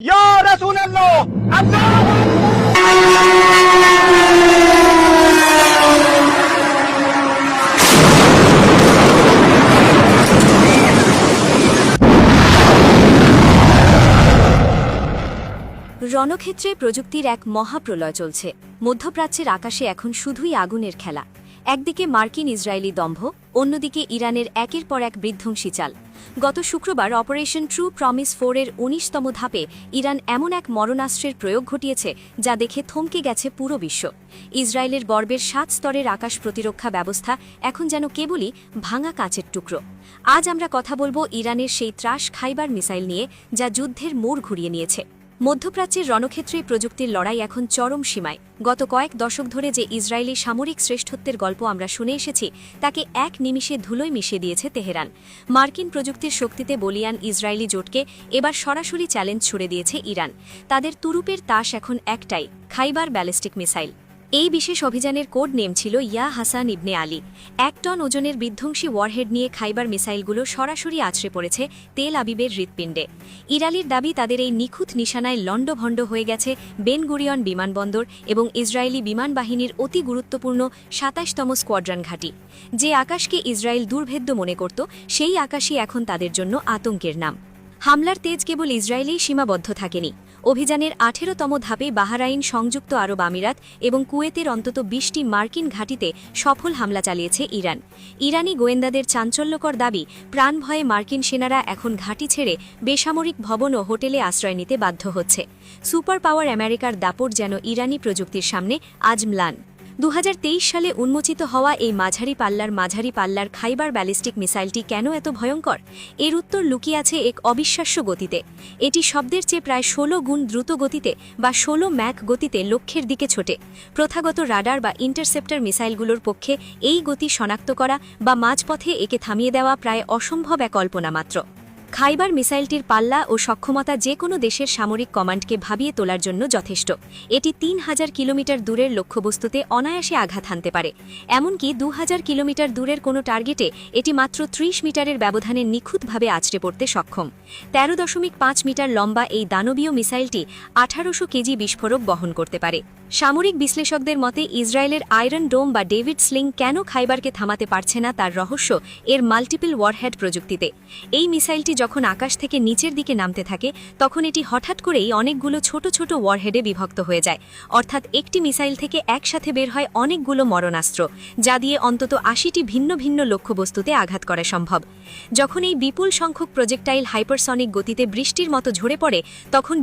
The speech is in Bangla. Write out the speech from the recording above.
ইয়া রাসূলুল্লাহ রণক্ষেত্রে প্রযুক্তির এক মহাপ্রলয় চলছে। মধ্যপ্রাচ্যের আকাশে এখন শুধুই আগুনের খেলা। একদিকে মার্কিন ইসরায়েলি দম্ভ, অন্যদিকে ইরানের একের পর এক বিধ্বংসী চাল। গত শুক্রবার অপারেশন ট্রু প্রমিস 4-এর ১৯তম ধাপে ইরান এমন এক মরণাস্ত্রের প্রয়োগ ঘটিয়েছে যা দেখে থমকে গেছে পুরো বিশ্ব। ইসরায়েলের বর্বের ৭ স্তরের আকাশ প্রতিরক্ষা ব্যবস্থা এখন যেন কেবলই ভাঙা কাঁচের টুকরো। আজ আমরা কথা বলবো ইরানের সেই ত্রাস খাইবার মিসাইল নিয়ে, যা যুদ্ধের মোড় ঘুরিয়ে নিয়েছে। মধ্যপ্রাচ্যের রণক্ষেত্রে প্রযুক্তির লড়াই এখন চরম সীমায়। গত কয়েক দশক ধরে যে ইসরায়েলি সামরিক শ্রেষ্ঠত্বের গল্প আমরা শুনে এসেছি, তাকে এক নিমিষে ধুলোয় মিশিয়ে দিয়েছে তেহরান। মার্কিন প্রযুক্তির শক্তিতে বলিয়ান ইসরায়েলি জোটকে এবার সরাসরি চ্যালেঞ্জ ছুড়ে দিয়েছে ইরান। তাদের তুরুপের তাস এখন একটাই, খাইবার ব্যালিস্টিক মিসাইল। এই বিশেষ অভিযানের কোড নেম ছিল ইয়া হাসান ইবনে আলী। ১ টন ওজনের বিধ্বংসী ওয়ারহেড নিয়ে খাইবার মিসাইলগুলো সরাসরি আছড়ে পড়েছে তেল আবিবের হৃৎপিণ্ডে। ইরালির দাবি, তাদের এই নিখুঁত নিশানায় লণ্ডভণ্ড হয়ে গেছে বেন গুরিয়ন বিমানবন্দর এবং ইসরায়েলি বিমান বাহিনীর অতি গুরুত্বপূর্ণ ২৭তম স্কোয়াড্রন ঘাঁটি। যে আকাশকে ইসরায়েল দুর্ভেদ্য মনে করত, সেই আকাশই এখন তাদের জন্য আতঙ্কের নাম। হামলার তেজ কেবল ইসরায়েলেই সীমাবদ্ধ থাকেনি। অভিযানের ১৮তম ধাপে বাহরাইন, সংযুক্ত আরব আমিরাত এবং কুয়েতের অন্তত ২০টি মার্কিন ঘাঁটিতে সফল হামলা চালিয়েছে ইরান। ইরানি গোয়েন্দাদের চাঞ্চল্যকর দাবি, প্রাণভয়ে মার্কিন সেনারা এখন ঘাঁটি ছেড়ে বেসামরিক ভবন ও হোটেলে আশ্রয় নিতে বাধ্য হচ্ছে। সুপার পাওয়ার আমেরিকার দাপট যেন ইরানি প্রযুক্তির সামনে আজ ম্লান। ২০২৩ সালে উন্মোচিত হওয়া এই মাঝারি পাল্লার খাইবার ব্যালিস্টিক মিসাইলটি কেন এত ভয়ঙ্কর? এর উত্তর লুকিয়ে আছে এক অবিশ্বাস্য গতিতে। এটি শব্দের চেয়ে প্রায় ১৬ গুণ দ্রুত গতিতে বা ১৬ ম্যাক গতিতে লক্ষ্যের দিকে ছোটে। প্রথাগত রাডার বা ইন্টারসেপ্টর মিসাইলগুলোর পক্ষে এই গতি শনাক্ত করা বা মাঝপথে একে থামিয়ে দেওয়া প্রায় অসম্ভব এক কল্পনা মাত্র। খাইবার মিসাইলটির পাল্লা ও সক্ষমতা যে কোনো দেশের সামরিক কমান্ডকে ভাবিয়ে তোলার জন্য যথেষ্ট। এটি ৩,০০০ কিলোমিটার দূরের লক্ষ্যবস্তুতে অনায়াসে আঘাত হানতে পারে। এমনকি ২,০০০ কিলোমিটার দূরের কোনো টার্গেটে এটি মাত্র ৩০ মিটারের ব্যবধানে নিখুঁতভাবে আছড়ে পড়তে সক্ষম। ১৩.৫ মিটার লম্বা এই দানবীয় মিসাইলটি ১৮০০ কেজি বিস্ফোরক বহন করতে পারে। সামরিক বিশ্লেষকদের মতে ইসরায়েলের আয়রন ডোম বা ডেভিড স্লিং কেন খাইবারকে থামাতে পারছে না, তার রহস্য এর মাল্টিপল ওয়ারহেড প্রযুক্তিতে। এই মিসাইলটি যখন আকাশ থেকে নিচের দিকে নামতে থাকে, তখন এটি হঠাৎ করেই অনেকগুলো ছোট ছোট ওয়ারহেডে বিভক্ত হয়ে যায়। অর্থাৎ একটি মিসাইল থেকে একসাথে বের হয় অনেকগুলো মরণাস্ত্র, যা দিয়ে অন্তত ৮০টি ভিন্ন ভিন্ন লক্ষ্যবস্তুতে আঘাত করা সম্ভব। যখন এই বিপুল সংখ্যক প্রজেক্টাইল হাইপারসনিক গতিতে বৃষ্টির মতো ঝরে পড়ে, তখন